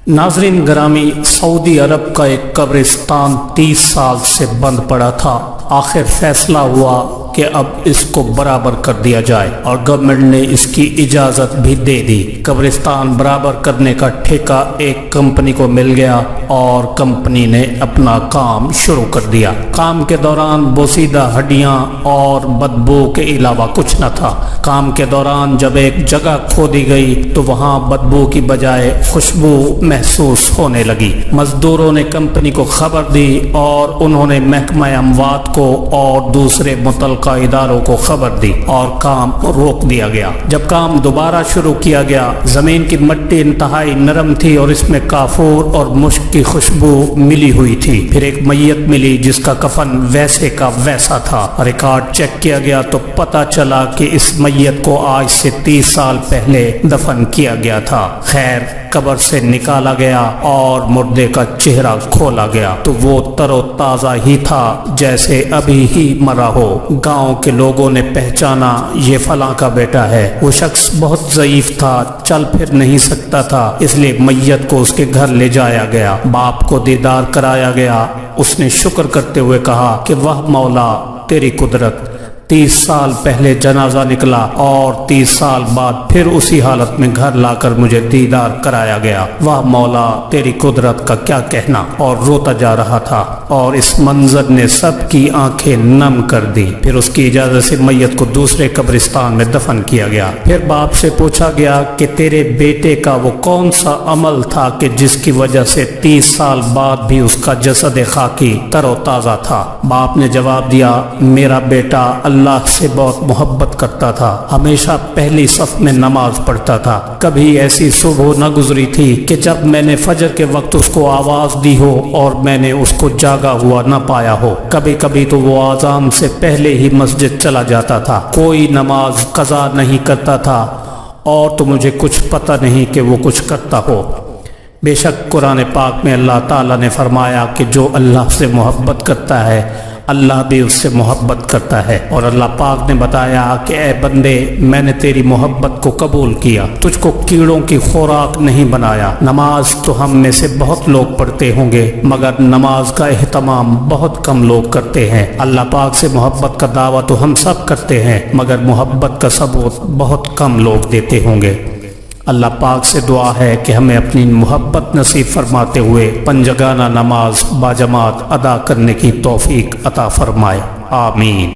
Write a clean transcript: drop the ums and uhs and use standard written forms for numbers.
नाज़रीन ग्रामी, सऊदी अरब का एक कब्रिस्तान 30 साल से बंद पड़ा था। आखिर फैसला हुआ कि अब इसको बराबर कर दिया जाए और गवर्नमेंट ने इसकी इजाज़त भी दे दी। कब्रिस्तान बराबर करने का ठेका एक कंपनी को मिल गया और कंपनी ने अपना काम शुरू कर दिया। काम के दौरान बोसीदा हड्डियां और बदबू के अलावा कुछ न था। काम के दौरान जब एक जगह खोदी गई तो वहां बदबू की बजाय खुशबू महसूस होने लगी। मजदूरों ने कंपनी को खबर दी और उन्होंने महकमा अमवात को और दूसरे मुतल्लिका इदारों को खबर दी और काम रोक दिया गया। जब काम दोबारा शुरू किया गया, जमीन की मिट्टी इंतहाई नरम थी और इसमें काफूर और मुश्क की खुशबू मिली हुई थी। फिर एक मैयत मिली जिसका कफन वैसे का वैसा था। रिकॉर्ड चेक किया गया तो पता चला कि इस मैयत को आज से 30 साल पहले दफन किया गया था। खैर, कब्र से निकाला गया और मुर्दे का चेहरा खोला गया तो वो तरोताजा ही था जैसे अभी ही मरा हो। गांव के लोगों ने पहचाना ये फलां का बेटा है। वो शख्स बहुत ज़ईफ था, चल फिर नहीं सकता था, इसलिए मैयत को उसके घर ले जाया गया। बाप को दीदार कराया गया। उसने शुक्र करते हुए कहा कि वाह मौला, तेरी कुदरत। 30 साल पहले जनाजा निकला और 30 साल बाद फिर उसी हालत में घर लाकर मुझे दीदार कराया गया। वाह मौला, तेरी कुदरत का क्या कहना। और रोता जा रहा था और इस मंजर ने सबकी आंखें नम कर दी। फिर उसकी इजाजत से मैयत को दूसरे कब्रिस्तान में दफन किया गया। फिर बाप से पूछा गया कि तेरे बेटे का वो कौन सा अमल था कि जिसकी वजह से 30 साल बाद भी उसका जसद खाकी तरोताजा था। बाप ने जवाब दिया, मेरा बेटा अल्लाह से बहुत मोहब्बत करता था, हमेशा पहली सफ में नमाज पढ़ता था। कभी ऐसी सुबह न गुजरी थी कि जब मैंने फजर के वक्त उसको आवाज दी हो और मैंने उसको जागा हुआ न पाया हो। कभी कभी तो वो आजान से पहले ही मस्जिद चला जाता था, कोई नमाज कज़ा नहीं करता था और तो मुझे कुछ पता नहीं कि वो कुछ करता हो। बेशक कुरान पाक में अल्लाह ताला ने फरमाया कि जो अल्लाह से मोहब्बत करता है अल्लाह भी उससे मोहब्बत करता है। और अल्लाह पाक ने बताया कि ए बंदे, मैंने तेरी मोहब्बत को कबूल किया, तुझको कीड़ों की खुराक नहीं बनाया। नमाज तो हम में से बहुत लोग पढ़ते होंगे मगर नमाज का एहतमाम बहुत कम लोग करते हैं। अल्लाह पाक से मोहब्बत का दावा तो हम सब करते हैं मगर मोहब्बत का सबूत बहुत कम लोग देते होंगे। अल्लाह पाक से दुआ है कि हमें अपनी मोहब्बत नसीब फरमाते हुए पंजगाना नमाज बाजमात अदा करने की तौफीक अता फरमाए। आमीन।